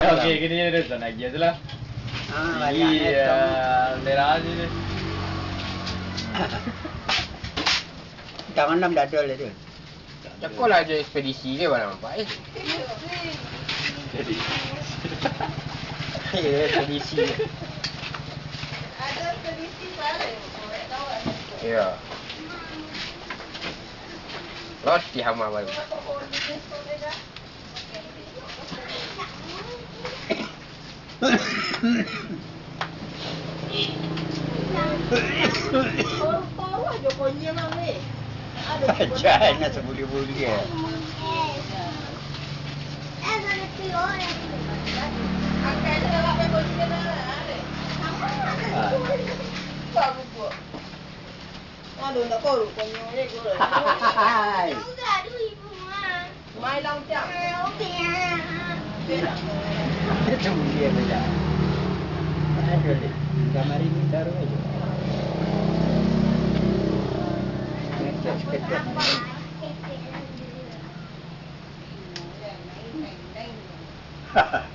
Okey, kini ada sana lagi itulah. Iya, merah ni. Tangan 6 dadol itu. Cakap lah je ekspedisi dia mana nampak Jadi. Ekspedisi. Ada ekspedisi balik. Ya. Roti hama baru. Baru aja punya mami. Jangan sebuli-buli ya. Akan dalam apa kita ada. Baru buat. Aduh, nak korup punya ni korup. Enggak, aduh ibu mah. Mai long jam. Okey. Itu dia beda. Ada deh. Kamar ini taruh aja. Sekejap. Hahaha.